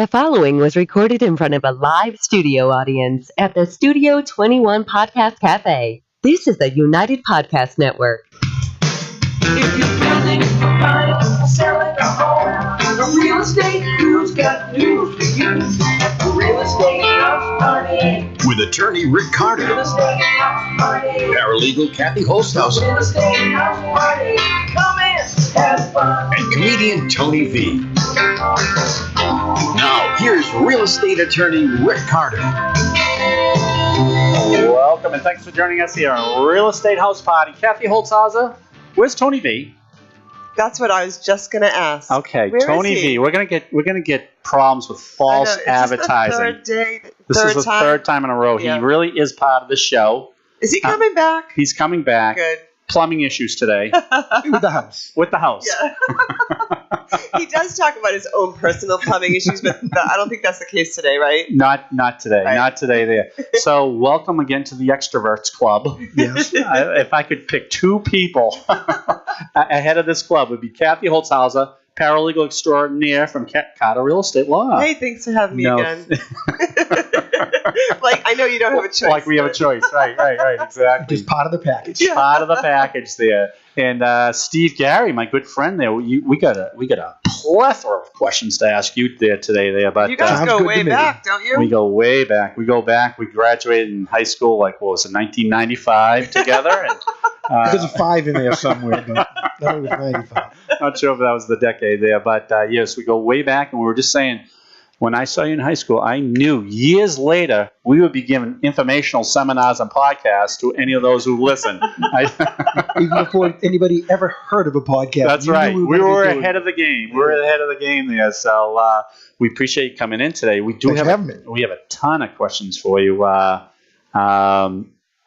The following was recorded in front of a live studio audience at the Studio 21 Podcast Cafe. This is the United Podcast Network. If you're building, buying, selling a home, the real estate news got news for you. Real estate house party. With attorney Rick Carter, Real estate house party. paralegal Kathy Holtshouser, Real estate house party. Come in, have fun. and comedian Tony V. Now, here's real estate attorney Rick Carter. Welcome and thanks for joining us here on Real Estate House Party. Kathy Holtshouser, where's Tony V? That's what I was just going to ask. Okay, Where Tony is he? V. We're gonna get problems with false advertising. This is the third time in a row. Yeah. He really is part of the show. Is he coming back? He's coming back. Good. Plumbing issues today With the house. with the house. Yeah. He does talk about his own personal plumbing issues, but I don't think that's the case today, right? Not today. Right. Not today. There. So welcome again to the Extroverts Club. Yes. If I could pick two people ahead of this club, it would be Kathy Holtshouser, paralegal extraordinaire from Carter Real Estate Law. Hey, thanks for having me No. again. Like, I know you don't have a choice. Like we have a choice. Right, exactly. Just part of the package. Yeah. Part of the package there. And Steve Gary, my good friend there, we got a plethora of questions to ask you there today there. But You guys Sounds go good way to me. back, don't you? we go way back. We graduated in high school, like, what was it, 1995 together? And, There's a 5 in there somewhere, but that was 95. not sure if that was the decade there. But yes, we go way back. And we were just saying, when I saw you in high school, I knew years later we would be giving informational seminars and podcasts to any of those who listen. Even before anybody ever heard of a podcast. That's you right. knew We were gonna be ahead of the game. We're ahead of the game there. So we appreciate you coming in today. We do Thanks have for having me. we have a ton of questions for you.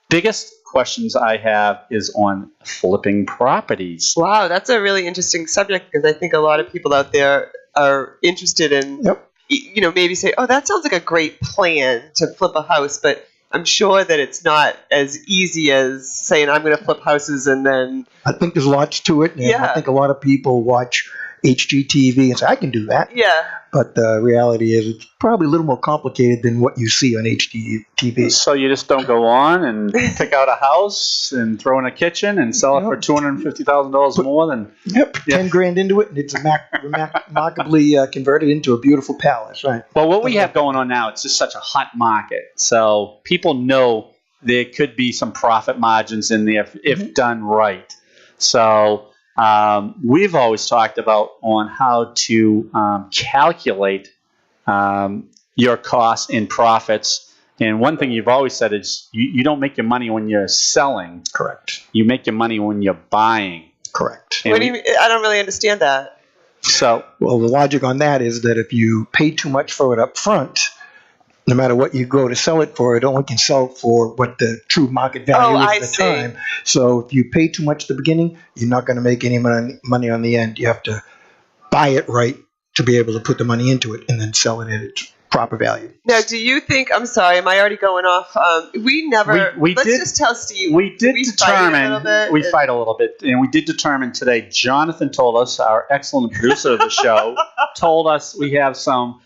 Biggest questions I have is on flipping properties. Wow, that's a really interesting subject because I think a lot of people out there are interested in, Yep. Maybe say, oh, that sounds like a great plan to flip a house, but I'm sure that it's not as easy as saying I'm going to flip houses and then, I think there's lots to it, and Yeah. I think a lot of people watch HGTV and say, I can do that. yeah. But the reality is it's probably a little more complicated than what you see on HGTV. So you just don't go on and pick out a house and throw in a kitchen and sell it for $250,000 more than. Yep, Yeah. 10 grand into it, and it's remarkably converted into a beautiful palace, right? Well, what we have going on now, it's just such a hot market. So people know there could be some profit margins in there if done right. So we've always talked about on how to calculate your costs and profits. And one thing you've always said is you don't make your money when you're selling. Correct. You make your money when you're buying. Correct. And What do you mean? I don't really understand that. So Well, the logic on that is that if you pay too much for it up front, no matter what you go to sell it for, it only can sell for what the true market value is I at the see. time. So if you pay too much at the beginning, you're not going to make any money on the end. You have to buy it right to be able to put the money into it and then sell it at its proper value. Now, do you think, I'm sorry, am I already going off? We never, We let's did- just tell Steve. we did we determine, fight a little bit, and we did determine today, Jonathan told us, our excellent producer of the show, told us we have some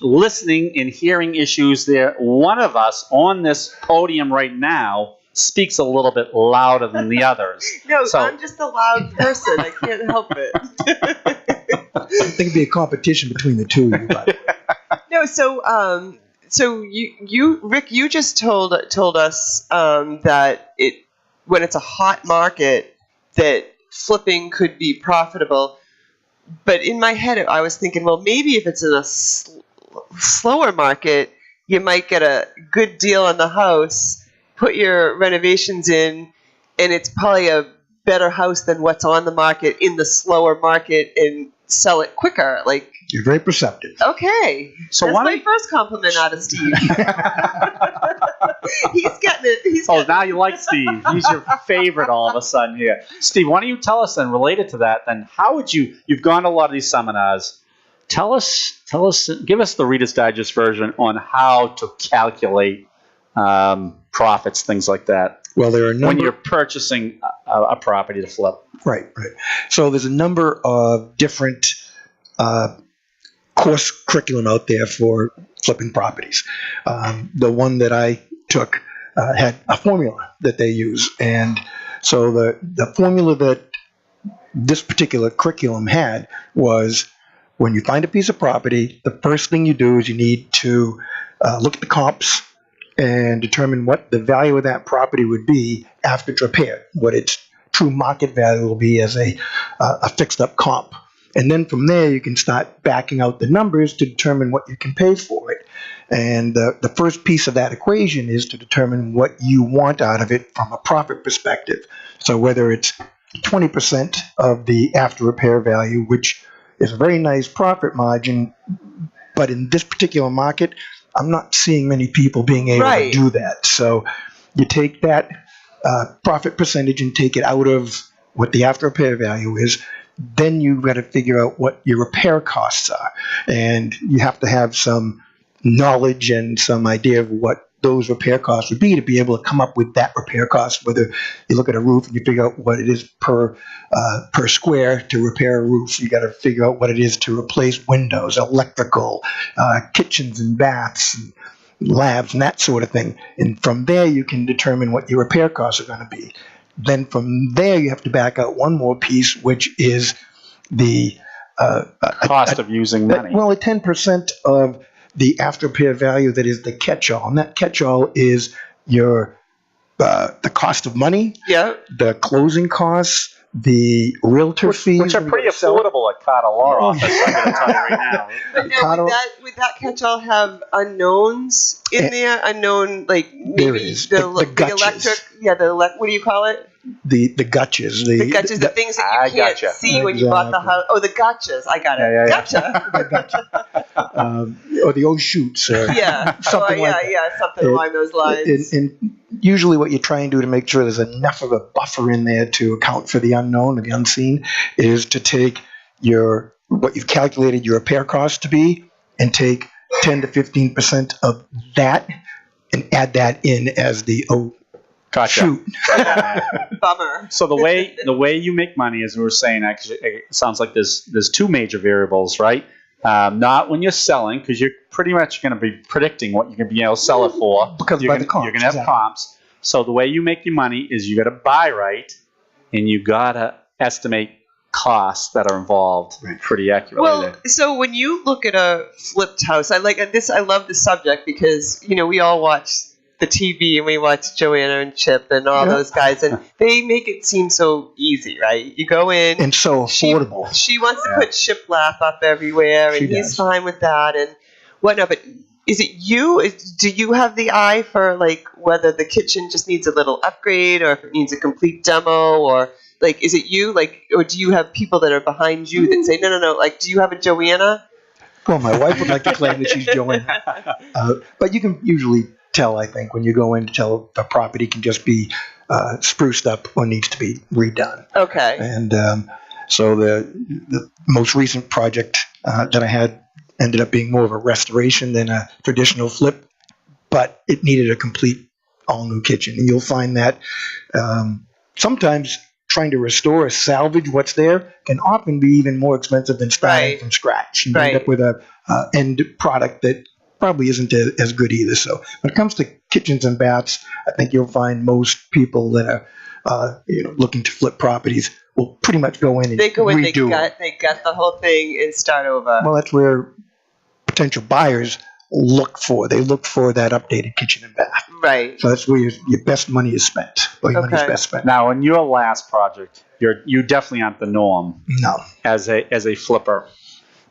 listening and hearing issues there. One of us on this podium right now speaks a little bit louder than the others. No, So- I'm just a loud person. I can't help it. I think it'd be a competition between the two of you. But No, so you Rick, you just told us that when it's a hot market that flipping could be profitable. But in my head, I was thinking, well, maybe if it's in a slower market, you might get a good deal on the house, put your renovations in, and it's probably a better house than what's on the market in the slower market and sell it quicker. Like, you're very perceptive. okay. So That's why my don't- first compliment out of Steve. He's getting it. Oh, now you like Steve. He's your favorite all of a sudden here. Steve, why don't you tell us then, related to that, then how would you've gone to a lot of these seminars. Tell us, give us the Reader's Digest version on how to calculate profits, things like that, Well, there are a number. when you're purchasing a property to flip. Right. So there's a number of different course curriculum out there for flipping properties. The one that I took had a formula that they use, and so the formula that this particular curriculum had was, when you find a piece of property, the first thing you do is you need to look at the comps and determine what the value of that property would be after it's repaired, what its true market value will be as a fixed up comp. And then from there, you can start backing out the numbers to determine what you can pay for it. And the first piece of that equation is to determine what you want out of it from a profit perspective. So whether it's 20% of the after repair value, which is a very nice profit margin, but in this particular market, I'm not seeing many people being able to do that. So you take that profit percentage and take it out of what the after repair value is. Then you've got to figure out what your repair costs are. And you have to have some knowledge and some idea of what those repair costs would be to be able to come up with that repair cost. Whether you look at a roof and you figure out what it is per square to repair a roof, you got to figure out what it is to replace windows, electrical, kitchens and baths, and labs, and that sort of thing. And from there, you can determine what your repair costs are going to be. Then from there, you have to back out one more piece, which is the cost of using money. Well, 10% of the after repair value that is the catch-all, and that catch-all is your the cost of money, the closing costs, the realtor fees, which are pretty affordable at Carter Law Office. I'm going to tell you right now. But now, would that catch-all have unknowns in there? Unknown, like maybe the electric, what do you call it? The gotchas. The gotchas, the things that you can't see when you bought the house. Oh, the gotchas. I got it. Gotcha. Or the oh shoots. Or something like that. Something along those lines. And usually what you try and do to make sure there's enough of a buffer in there to account for the unknown or the unseen is to take what you've calculated your repair cost to be and take 10 to 15% of that and add that in as the gotcha. Shoot. Bummer. So the way you make money, as we were saying, actually, it sounds like there's two major variables, right? Not when you're selling, because you're pretty much going to be predicting what you're going to be able to sell it for. Because you're by the comps, going to have comps. So the way you make your money is you got to buy right, and you got to estimate costs that are involved pretty accurately. Well, so when you look at a flipped house, I love the subject because we all watch the TV and we watch Joanna and Chip and all those guys, and they make it seem so easy, right? You go in and so affordable. She wants to put shiplap up everywhere, and he's fine with that and whatnot. But is it you? Do you have the eye for like whether the kitchen just needs a little upgrade or if it needs a complete demo, or like is it you, like, or do you have people that are behind you that say no? Like, do you have a Joanna? Well, my wife would like to claim that she's Joanna, but you can usually tell, I think, when you go in to tell a property can just be spruced up or needs to be redone. Okay. And so the most recent project that I had ended up being more of a restoration than a traditional flip, but it needed a complete all-new kitchen. And you'll find that sometimes trying to restore or salvage what's there can often be even more expensive than starting from scratch. You end up with a end product that probably isn't as good either. So when it comes to kitchens and baths, I think you'll find most people that are looking to flip properties will pretty much go in and redo it. They gut the whole thing and start over. Well, that's where potential buyers look for. They look for that updated kitchen and bath. Right. So that's where your best money is spent. Or your money's best spent. Now, in your last project, you definitely aren't the norm. No. As a flipper.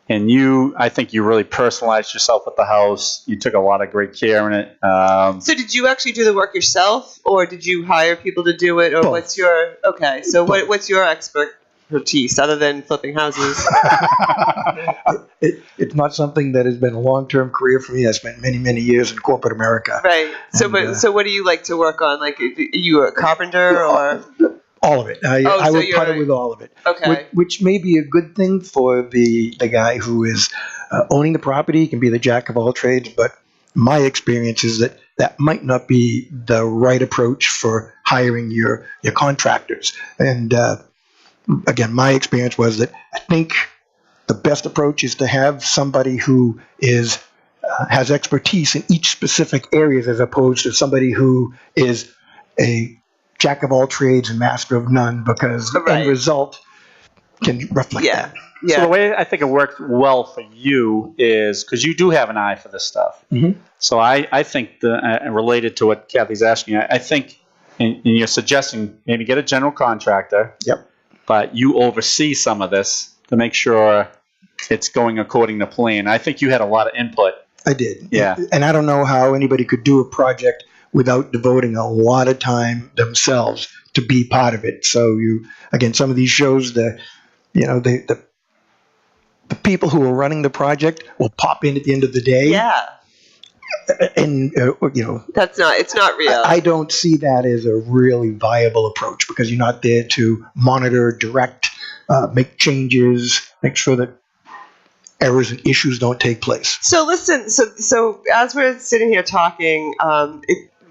And I think you really personalized yourself with the house. You took a lot of great care in it. So did you actually do the work yourself, or did you hire people to do it, or both. what's your what's your expertise other than flipping houses? It's not something that has been a long-term career for me. I spent many, many years in corporate America. Right. So what do you like to work on? Like, are you a carpenter or? All of it. I would putter with all of it. Okay. Which may be a good thing for the guy who is owning the property. He can be the jack of all trades, but my experience is that might not be the right approach for hiring your contractors. And again, my experience was that I think the best approach is to have somebody who is has expertise in each specific areas, as opposed to somebody who is a jack of all trades and master of none, because the end result can reflect that. Yeah. So the way I think it worked well for you is because you do have an eye for this stuff. Mhm. So I think related to what Kathy's asking, I think and you're suggesting maybe get a general contractor. Yep. But you oversee some of this to make sure it's going according to plan. I think you had a lot of input. I did. Yeah. And I don't know how anybody could do a project without devoting a lot of time themselves to be part of it. So some of these shows, the people who are running the project will pop in at the end of the day. Yeah. And It's not real. I don't see that as a really viable approach, because you're not there to monitor, direct, make changes, make sure that errors and issues don't take place. So listen, so as we're sitting here talking,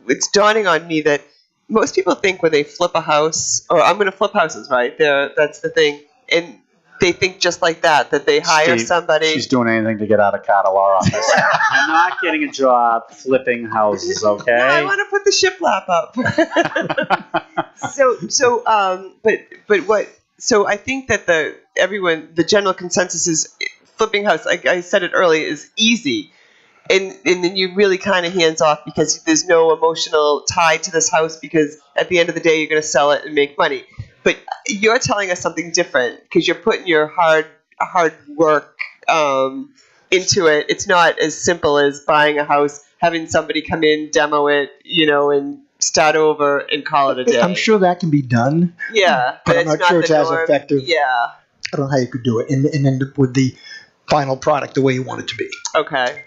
it's dawning on me that most people think when they flip a house, or I'm going to flip houses, right? That's the thing, and they think just like that they hire Steve, somebody. She's doing anything to get out of Carter Law Office. You're not getting a job flipping houses, okay? No, I want to put the shiplap up. So I think that the general consensus is flipping house, like I said it earlier, is easy. And then you really kind of hands off because there's no emotional tie to this house, because at the end of the day, you're going to sell it and make money. But you're telling us something different, because you're putting your hard work into it. It's not as simple as buying a house, having somebody come in, demo it, and start over and call it a day. I'm sure that can be done. Yeah, but I'm not sure it's as effective. Yeah. I don't know how you could do it and end up with the final product the way you want it to be. Okay.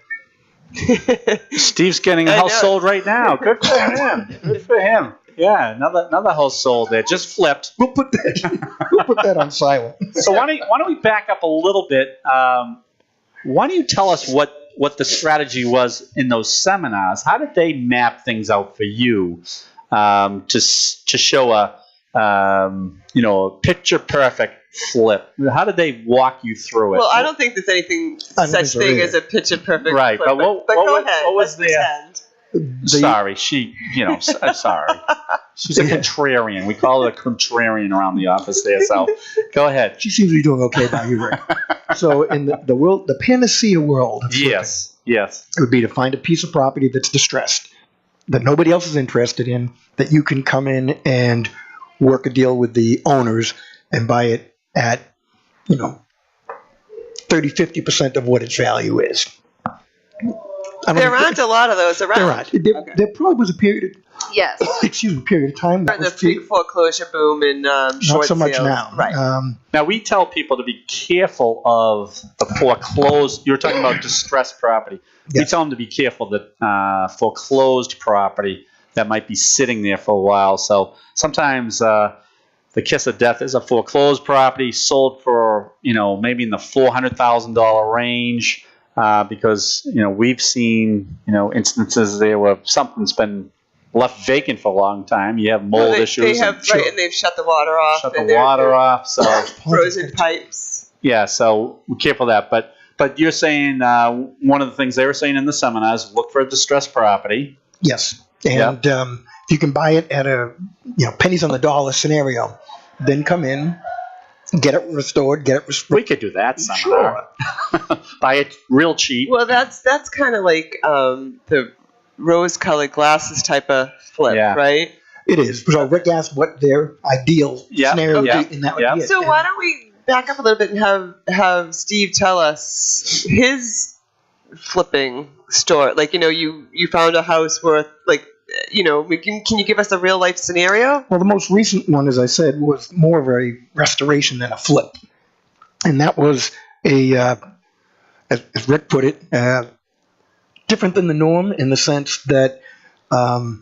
Steve's getting a house sold right now. Good for him. Good for him. Yeah, another house sold there. Just flipped. We'll put that on silent. So why don't we back up a little bit? Why don't you tell us what the strategy was in those seminars? How did they map things out for you to show a picture perfect flip? How did they walk you through it? Well, I don't think there's anything such thing as a picture perfect right, flip. But go ahead. What was there? Pretend. Sorry, sorry. She's a contrarian. We call her a contrarian around the office there. So, go ahead. She seems to be doing okay by you, Rick. So, in the world, the panacea world, yes, it would be to find a piece of property that's distressed, that nobody else is interested in, that you can come in and work a deal with the owners and buy it at, 30-50% of what its value is. There aren't a lot of those around. There aren't. There probably was a period. Yes. Period of time. The pre-foreclosure boom and short not so much sales. now. Right. Now, we tell people to be careful of the foreclosed. You were talking about distressed property. Yes. We tell them to be careful that foreclosed property that might be sitting there for a while. So sometimes the kiss of death is a foreclosed property sold for, maybe in the $400,000 range. Because we've seen instances there where something's been left vacant for a long time. You have mold issues. And they've shut the water off. So frozen pipes. Yeah, so be careful of that. But you're saying one of the things they were saying in the seminars: look for a distressed property. Yes, and if you can buy it at a pennies on the dollar scenario, then come in. Get it restored. We could do that somehow. Sure. Buy it real cheap. Well, that's kind of like the rose-colored glasses type of flip, right? It is. So Rick asked what their ideal scenario would be, and that would be it. So why don't we back up a little bit and have Steve tell us his flipping story? Like, you found a house worth can you give us a real life scenario? Well, the most recent one, as I said, was more of a restoration than a flip. And that was as Rick put it, different than the norm in the sense that I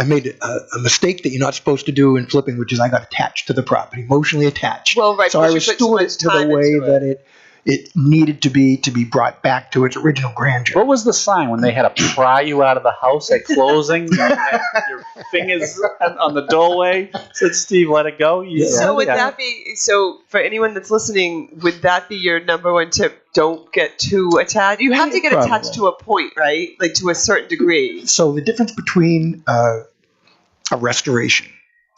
made a mistake that you're not supposed to do in flipping, which is I got attached to the property, emotionally attached. Well, right. So I restored it to the way that it needed to be brought back to its original grandeur. What was the sign when they had to pry you out of the house at closing? You had your fingers on the doorway. Said, "Steve, let it go." So would that be, so for anyone that's listening, would that be your number one tip? Don't get too attached. You have to get attached to a point, right? Like to a certain degree. So the difference between a restoration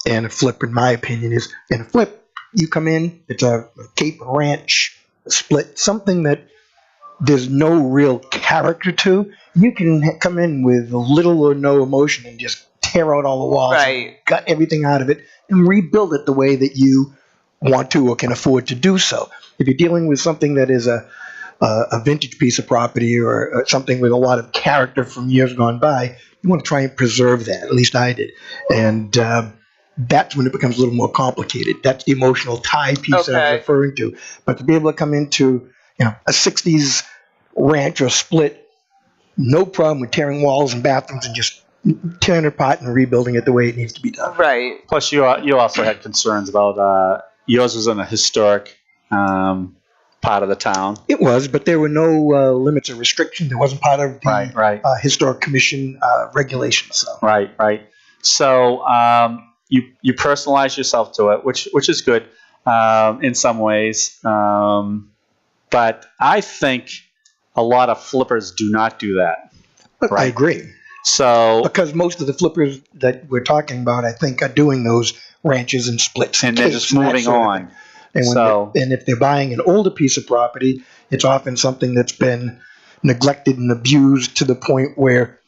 and a flip, in my opinion, is in a flip, you come in, it's a cape, a ranch, a split, something that there's no real character to. You can come in with little or no emotion and just tear out all the walls, Right. gut everything out of it, and rebuild it the way that you want to or can afford to do so. If you're dealing with something that is a vintage piece of property or something with a lot of character from years gone by, you want to try and preserve that. At least I did. And that's when it becomes a little more complicated. That's the emotional tie piece that I was referring to. But to be able to come into a 60s ranch or split, no problem with tearing walls and bathrooms and just tearing it apart and rebuilding it the way it needs to be done. Right. Plus, you also had concerns about yours was in a historic part of the town. It was, but there were no limits or restrictions. It wasn't part of the Historic Commission regulations. So. Right. So you personalize yourself to it, which is good in some ways. But I think a lot of flippers do not do that. I agree. So because most of the flippers that we're talking about, I think, are doing those ranches and splits, and they're just moving on. And if they're buying an older piece of property, it's often something that's been neglected and abused to the point where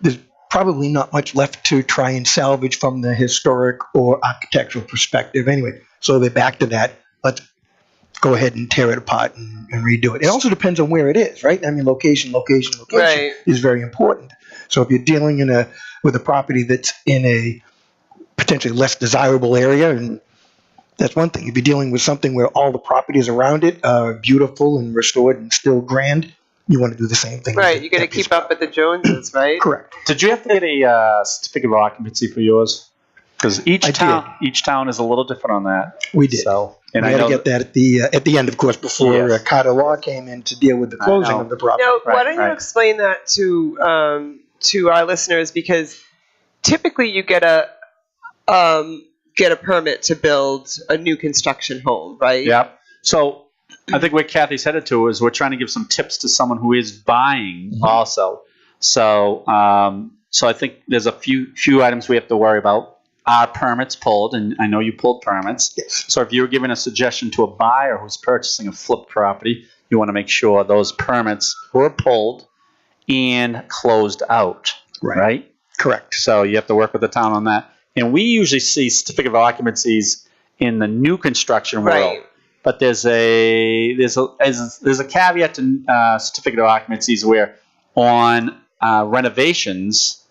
there's probably not much left to try and salvage from the historic or architectural perspective anyway. So they're back to that. Let's go ahead and tear it apart and redo it. It also depends on where it is, right? I mean, location Right. is very important. So if you're dealing with a property that's in a potentially less desirable area, and that's one thing. If you're dealing with something where all the properties around it are beautiful and restored and still grand, you want to do the same thing. Right, you got to keep up with the Joneses, right? Correct. Did you have to get a certificate of occupancy for yours? Because each town is a little different on that. We did. So, and we I had know to get that at the end, of course, before Carter Law came in to deal with the closing of the property. Now, why don't you explain that to our listeners? Because typically you get a permit to build a new construction home, right? Yeah. So I think what Kathy's headed to is we're trying to give some tips to someone who is buying also. So I think there's a few items we have to worry about. Are permits pulled? And I know you pulled permits. Yes. So if you're giving a suggestion to a buyer who's purchasing a flip property, you want to make sure those permits were pulled and closed out. Right? Correct. So you have to work with the town on that. And we usually see certificate of occupancies in the new construction world, but there's a caveat to certificate of occupancies where on renovations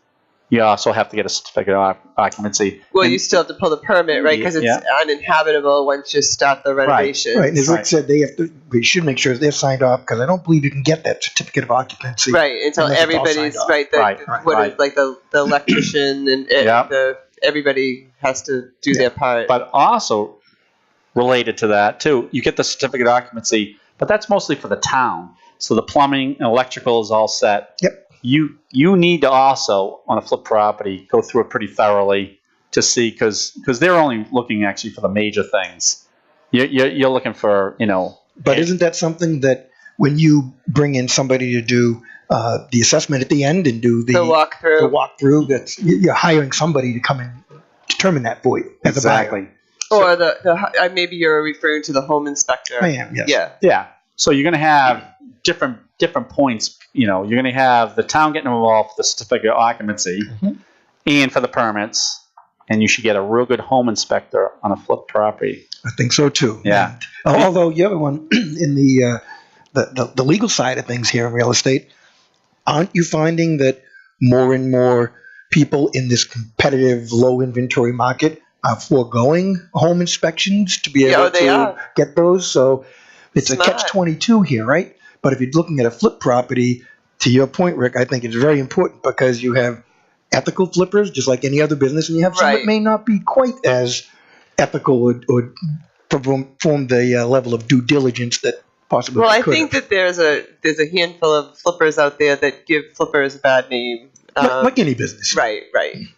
you also have to get a certificate of occupancy. Well, you still have to pull the permit, right? Because it's uninhabitable once you start the renovation. Right. And as Rick said, we should make sure they're signed off because I don't believe you can get that certificate of occupancy. Right, until everybody's the electrician and everybody has to do their part. But also related to that too, you get the certificate of occupancy, but that's mostly for the town. So the plumbing and electrical is all set. Yep. You need to also, on a flip property, go through it pretty thoroughly to see, because they're only looking actually for the major things. You're looking for, But isn't that something that when you bring in somebody to do the assessment at the end and do the walkthrough, that's you're hiring somebody to come and determine that for you as a buyer. Or maybe you're referring to the home inspector. I am, yes. Yeah. So you're going to have different points. You're going to have the town getting involved with the certificate of occupancy and for the permits, and you should get a real good home inspector on a flip property. I think so too. Yeah. And, although the other one in the legal side of things here in real estate, aren't you finding that more and more people in this competitive low inventory market are foregoing home inspections to be able to get those? So it's a catch-22 here, right? But if you're looking at a flip property, to your point, Rick, I think it's very important because you have ethical flippers, just like any other business, and you have some that may not be quite as ethical or perform the level of due diligence that possibly. Well, I could think have. that there's a handful of flippers out there that give flippers a bad name. Like any business. Right.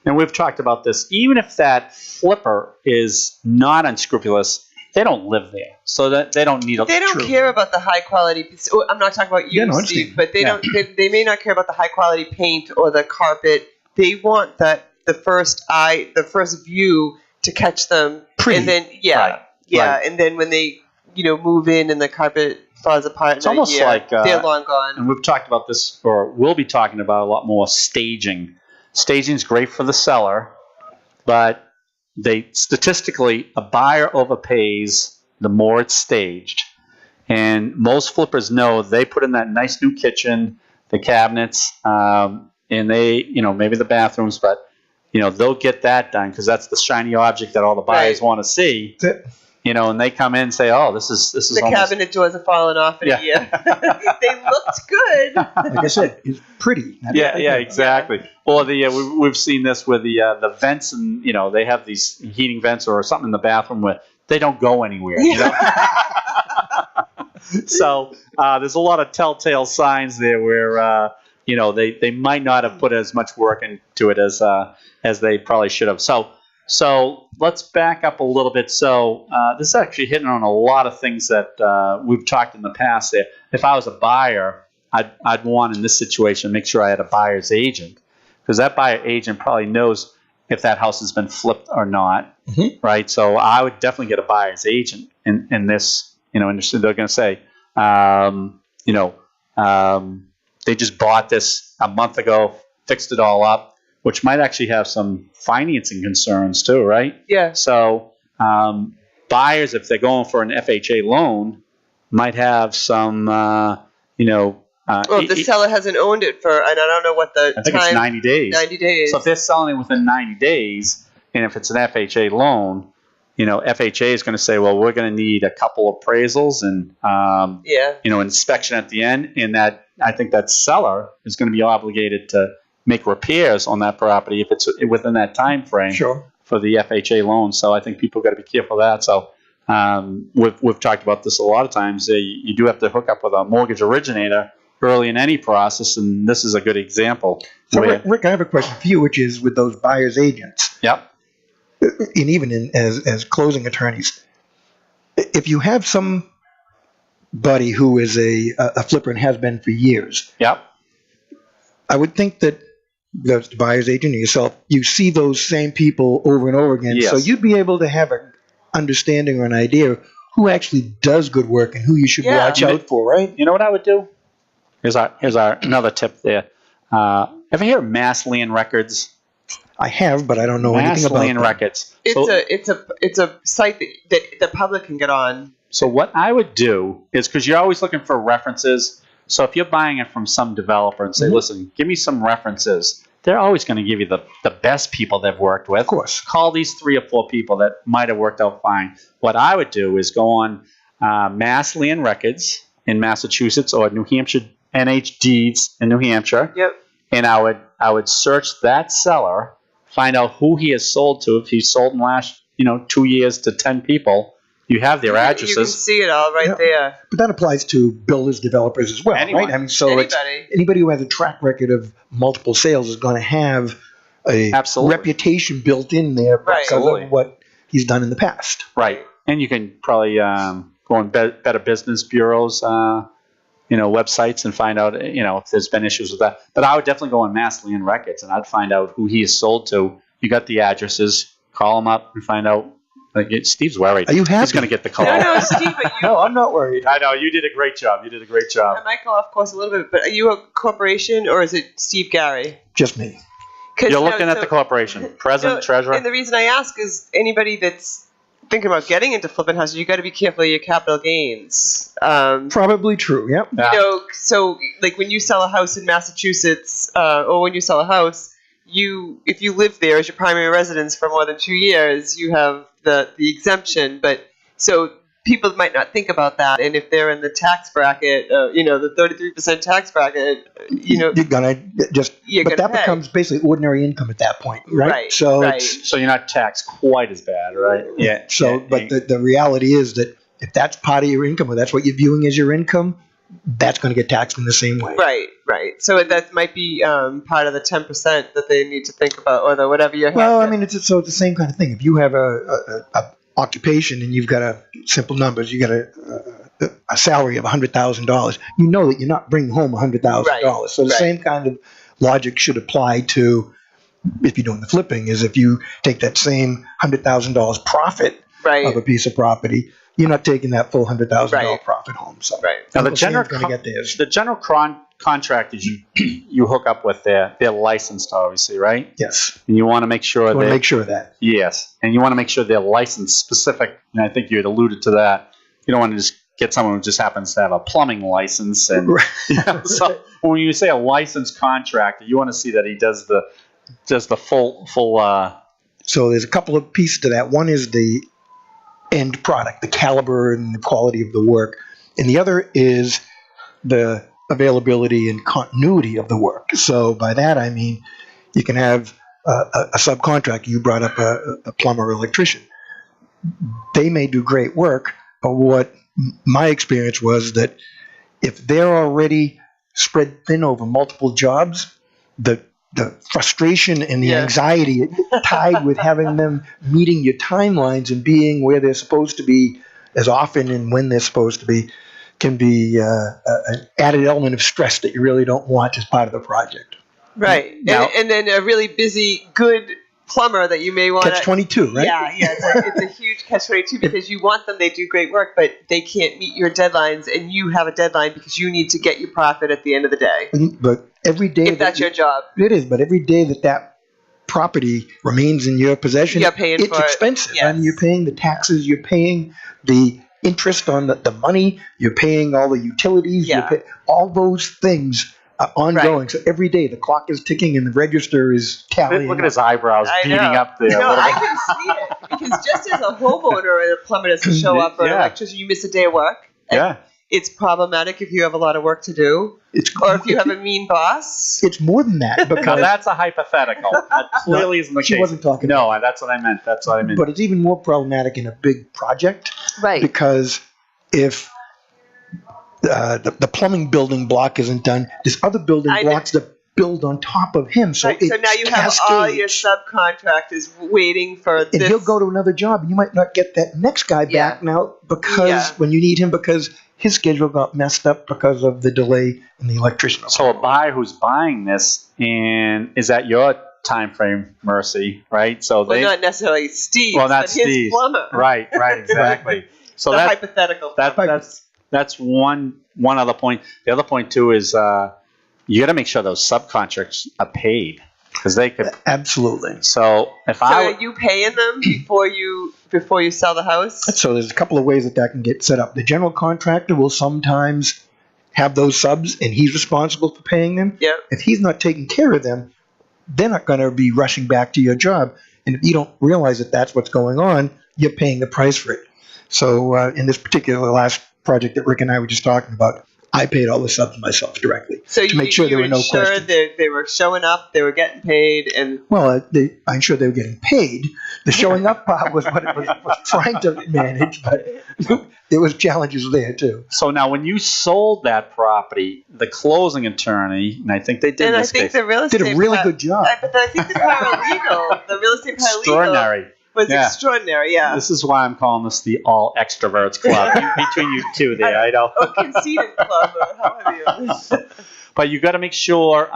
And we've talked about this. Even if that flipper is not unscrupulous, they don't live there, so that they don't need a. They don't care about the high quality. I'm not talking about you, Yeah, no, I Steve, understand. but they don't. They may not care about the high quality paint or the carpet. They want the first view to catch them, Pretty. and then Right. and then when they move in and the carpet falls apart, It's almost like they're long gone. and we've talked about this, or we'll be talking about a lot more. Staging. Staging is great for the seller, but statistically, a buyer overpays the more it's staged. And most flippers know they put in that nice new kitchen, the cabinets, and they, maybe the bathrooms, but they'll get that done because that's the shiny object that all the buyers want to see. That's it. And they come in and say, "Oh, this is The almost." cabinet doors have fallen off in a year. They looked good. Like I said, it's pretty. Yeah, exactly. Or we've seen this with the vents, and they have these heating vents or something in the bathroom where they don't go anywhere. So there's a lot of telltale signs there where they might not have put as much work into it as they probably should have. So let's back up a little bit. So this is actually hitting on a lot of things that we've talked in the past. If I was a buyer, I'd want in this situation make sure I had a buyer's agent, because that buyer agent probably knows if that house has been flipped or not, right? So I would definitely get a buyer's agent in this. They're going to say, they just bought this a month ago, fixed it all up, which might actually have some financing concerns too, right? Yeah. So buyers, if they're going for an FHA loan, might have some, Well, if the seller hasn't owned it for, and I don't know what the I think time. it's 90 days. 90 days. So if they're selling it within 90 days, and if it's an FHA loan, FHA is going to say, well, we're going to need a couple appraisals and, inspection at the end. And that, I think that seller is going to be obligated to make repairs on that property if it's within that time frame for the FHA loan. So I think people got to be careful of that. So we've talked about this a lot of times. You do have to hook up with a mortgage originator early in any process, and this is a good example. So Rick, I have a question for you, which is with those buyer's agents. Yep. And even as closing attorneys, if you have somebody who is a flipper and has been for years, Yep. I would think that the buyer's agent and yourself, you see those same people over and over again. Yes. So you'd be able to have an understanding or an idea who actually does good work and who you should watch out for, right? You know what I would do? Here's our another tip there. Ever hear of masslandrecords? I have, but I don't know anything about them. Masslandrecords. It's a site that the public can get on. So what I would do is, because you're always looking for references, so if you're buying it from some developer and say, listen, give me some references, they're always going to give you the best people they've worked with. Of course. Call these 3 or 4 people that might have worked out fine. What I would do is go on Mass Land Records in Massachusetts or New Hampshire NH Deeds in New Hampshire. Yep. And I would search that seller, find out who he has sold to. If he's sold in the last 2 years to 10 people, you have their addresses. You can see it all right there. But that applies to builders, developers as well, Anyone. right? I mean, so anybody who has a track record of multiple sales is going to have a reputation built in there because of what he's done in the past. Right. And you can probably go on Better Business Bureau's websites and find out if there's been issues with that. But I would definitely go on Mass Land Records and I'd find out who he has sold to. You got the addresses. Call him up and find out. Steve's worried. Are you happy? He's going to get the call. No, Steve, but you. No, I'm not worried. I know. You did a great job. I might go off course a little bit, but are you a corporation or is it Steve Gary? Just me. You're looking at the corporation. President, treasurer. And the reason I ask is anybody that's thinking about getting into flipping houses, you got to be careful of your capital gains. Probably true. Yep. Yeah. So like when you sell a house in Massachusetts, or when you sell a house, if you live there as your primary residence for more than 2 years, you have the exemption. But so people might not think about that, and if they're in the tax bracket, the 33% tax bracket, you're gonna that becomes basically ordinary income at that point, right? Right. So right. So you're not taxed quite as bad, right? Yeah. So, but the reality is that if that's part of your income or that's what you're viewing as your income, that's going to get taxed in the same way. Right. So that might be part of the 10% that they need to think about, or the whatever you're. Well, I mean, it's the same kind of thing. If you have a occupation and you've got simple numbers, you got a salary of $100,000, you know that you're not bringing home $100,000. Right. So the same kind of logic should apply to if you're doing the flipping. Is if you take that same $100,000 profit of a piece of property, you're not taking that full $100,000 profit home. So now the general contractors you hook up with, they're licensed, obviously, right? Yes. And you want to make sure of that. Yes, and you want to make sure they're licensed specific. And I think you had alluded to that. You don't want to just get someone who just happens to have a plumbing license. And so when you say a licensed contractor, you want to see that he does the full. So there's a couple of pieces to that. One is the end product, the caliber and the quality of the work, and the other is the availability and continuity of the work. So by that I mean you can have a subcontractor. You brought up a plumber or electrician. They may do great work, but what my experience was that if they're already spread thin over multiple jobs, the frustration and the anxiety tied with having them meeting your timelines and being where they're supposed to be as often and when they're supposed to be can be an added element of stress that you really don't want as part of the project. Right. And then a really busy, good plumber that you may want to... Catch-22, right? Yeah. It's a huge catch-22 because you want them, they do great work, but they can't meet your deadlines, and you have a deadline because you need to get your profit at the end of the day. But every day... If that's your job. It is, but every day that property remains in your possession, you're paying it's expensive. Yes. I mean, you're paying the taxes, you're paying the interest on the money, you're paying all the utilities, all those things are ongoing. Right. So every day the clock is ticking and the register is tallying. Look at his eyebrows beating up there. No, I can see it because just as a homeowner and a plumber doesn't show up, or an electrician, you miss a day of work. It's problematic if you have a lot of work to do, or if you have a mean boss. It's more than that. Because now that's a hypothetical. That clearly isn't the case. She wasn't talking about that. That's what I meant. That's what I meant. But it's even more problematic in a big project. Right. Because if the plumbing building block isn't done, there's other building blocks that build on top of him. So, so now you have all your subcontractors waiting for this. And he'll go to another job. You might not get that next guy back now because when you need him, because his schedule got messed up because of the delay in the electrician. So a buyer who's buying this, and is at your time frame, Mercy, right? So not necessarily Steve, but his plumber. Right, exactly. So that's hypothetical. That's one other point. The other point too is you got to make sure those subcontractors are paid because they could absolutely. So are you paying them before you sell the house? So there's a couple of ways that can get set up. The general contractor will sometimes have those subs, and he's responsible for paying them. Yeah. If he's not taking care of them, they're not going to be rushing back to your job. And if you don't realize that that's what's going on, you're paying the price for it. So in this particular last project that Rick and I were just talking about, I paid all the subs myself directly to make sure there were no questions. They were showing up, they were getting paid, and I'm sure they were getting paid. The showing up part was what it was trying to manage, but there was challenges there too. So now, when you sold that property, the closing attorney, and I think they did, the real estate did a really good job. But I think the paralegal, the real estate paralegal, extraordinary. Was extraordinary, yeah. This is why I'm calling this the all extroverts club between you two there. I know. Conceited club, or however you. But you got to make sure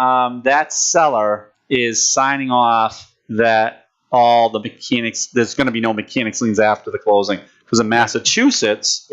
that seller is signing off that all the mechanics. There's going to be no mechanics liens after the closing because in Massachusetts,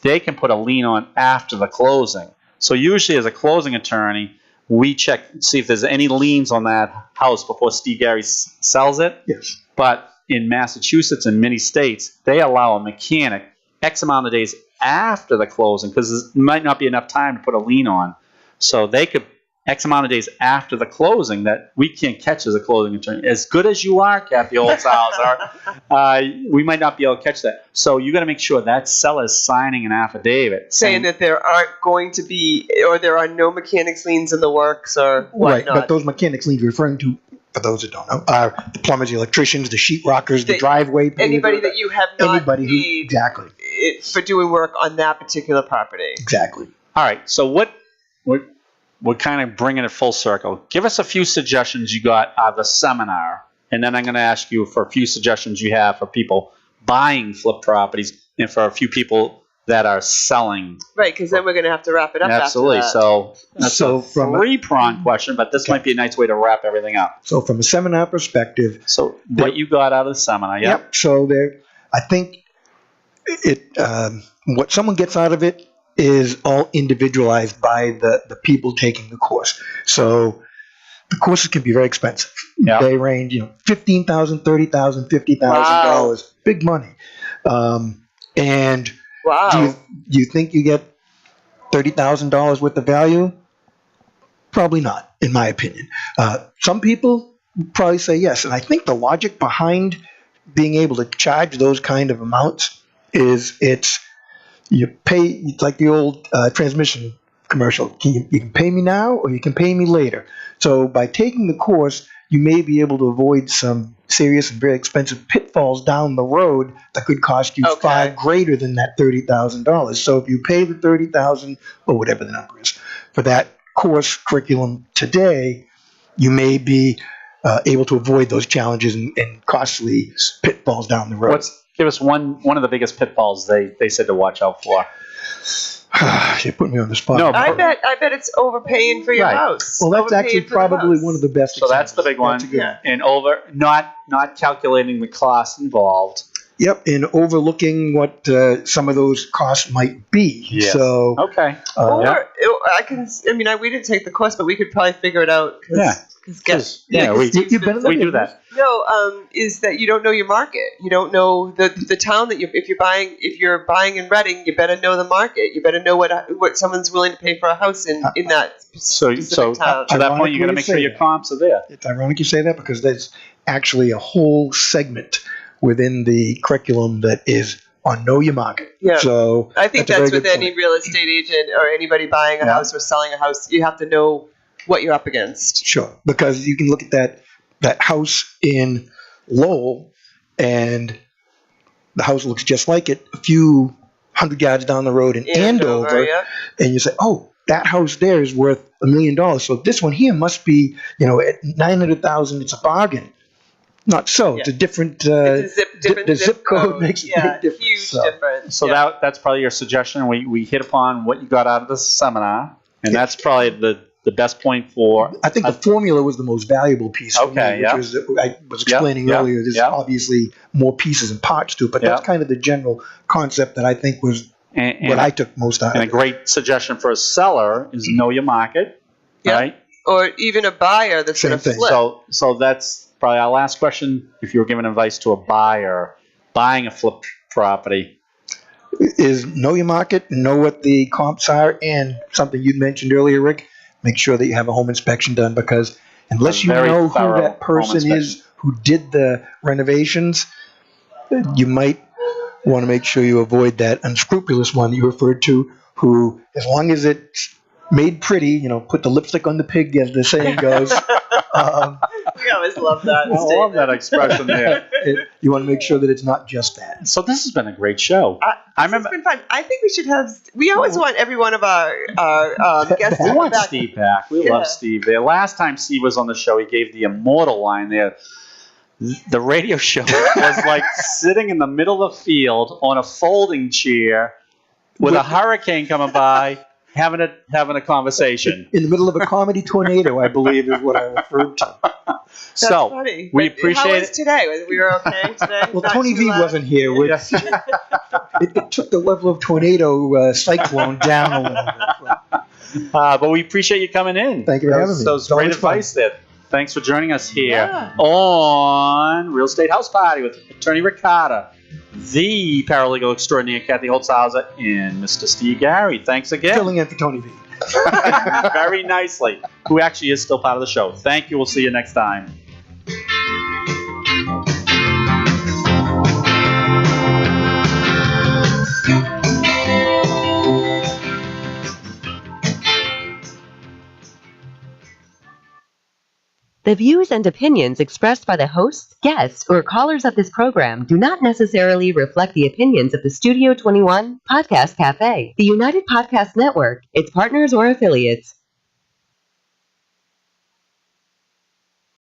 they can put a lien on after the closing. So usually, as a closing attorney, we check see if there's any liens on that house before Steve Gary sells it. Yes, but in Massachusetts and many states, they allow a mechanic X amount of days after the closing because there might not be enough time to put a lien on. So they could X amount of days after the closing that we can't catch as a closing attorney. As good as you are, Kathy Holtshouser, we might not be able to catch that. So you got to make sure that seller is signing an affidavit saying that there aren't going to be, or there are no mechanics liens in the works, or whatnot. Right, but those mechanics liens referring to, for those that don't know, are the plumbers, the electricians, the sheetrockers, the driveway pavers. Anybody that you have not paid exactly for doing work on that particular property. Exactly. All right. So we're kind of bringing it full circle. Give us a few suggestions you got out of the seminar, and then I'm going to ask you for a few suggestions you have for people buying flip properties and for a few people that are selling. Right, because then we're going to have to wrap it up. Absolutely. After that. So that's So a from a- three-pronged question, but this might be a nice way to wrap everything up. So from a seminar perspective, So what you got out of the seminar? Yep. yep. So I think what someone gets out of it is all individualized by the people taking the course. So the courses can be very expensive. Yep. They range, $15,000, $30,000, $50,000, big money. And Wow. do you think you get $30,000 worth of value? Probably not, in my opinion. Some people probably say yes, and I think the logic behind being able to charge those kind of amounts is you pay. It's like the old transmission commercial. You can pay me now, or you can pay me later. So by taking the course, you may be able to avoid some serious and very expensive pitfalls down the road that could cost you far greater than that $30,000. So if you pay the $30,000 or whatever the number is for that course curriculum today, you may be able to avoid those challenges and costly pitfalls down the road. Give us one of the biggest pitfalls they said to watch out for. You put me on the spot. No, I bet it's overpaying for your Right. house. Well, that's Overpaying actually for the probably house. one of the best. So that's the big one. That's a good one. And not calculating the costs involved. Yep, and overlooking what some of those costs might be. Yes. So Okay. Or we didn't take the course, but we could probably figure it out. you've been in the we do that. No, is that you don't know your market. You don't know the town that if you're buying in Reading, you better know the market. You better know what someone's willing to pay for a house in that specific town. To that point, you got to make sure your comps are there. It's ironic you say that because there's actually a whole segment within the curriculum that is on Know Your Market. Yeah. So I think a that's very with good any point. real estate agent or anybody buying a house or selling a house. You have to know what you're up against. Sure, because you can look at that house in Lowell, and the house looks just like it a few hundred yards down the road in Andover, yeah. and you say, oh, that house there is worth $1 million. So this one here must be, at $900,000. It's a bargain. Not so. It's a different. It's a different the zip code makes a big difference. Huge difference. So that's probably your suggestion. We hit upon what you got out of the seminar, and that's probably the best point for. I think the formula was the most valuable piece for me, which was I was explaining earlier. There's obviously more pieces and parts to it, but that's kind of the general concept that I think was what I took most out of And it. a great suggestion for a seller is know your market, right? Or even a buyer that's going to Same thing. flip. So that's probably our last question. If you were giving advice to a buyer buying a flip property, Is know your market, know what the comps are, and something you mentioned earlier, Rick, make sure that you have a home inspection done, because unless you very know who thorough that person home is who did the renovations, you might want to make sure you avoid that unscrupulous one that you referred to, who, as long as it's made pretty, put the lipstick on the pig, as the saying goes. We always love that. I love that expression there. You want to make sure that it's not just that. So this has been a great show. I remember. It's been fun. I think we should have. We always want every one of our guests to We come want back. Steve back. We love Steve. The last time Steve was on the show, he gave the immortal line there. The radio show was like sitting in the middle of the field on a folding chair with a hurricane coming by, having a conversation. In the middle of a comedy tornado, I believe, is what I referred to. That's So funny. we But appreciate how was it. today? We were okay today. Well, Not Tony too V loud? wasn't here. Which it took the level of tornado cyclone down a little bit. But we appreciate you coming in. Thank you for having me. Those It's always great fun. advice there. Thanks for joining us here Yeah. on Real Estate House Party with Attorney Rick Carter, the paralegal extraordinaire Kathy Holtshouser, and Mr. Steve Gary. Thanks again. Filling in for Tony V. Very nicely. Who actually is still part of the show. Thank you. We'll see you next time. The The views and opinions expressed by the hosts, guests, or callers of this program do not necessarily reflect the opinions of the Studio 21 Podcast Cafe, the United Podcast Network, its partners, or affiliates.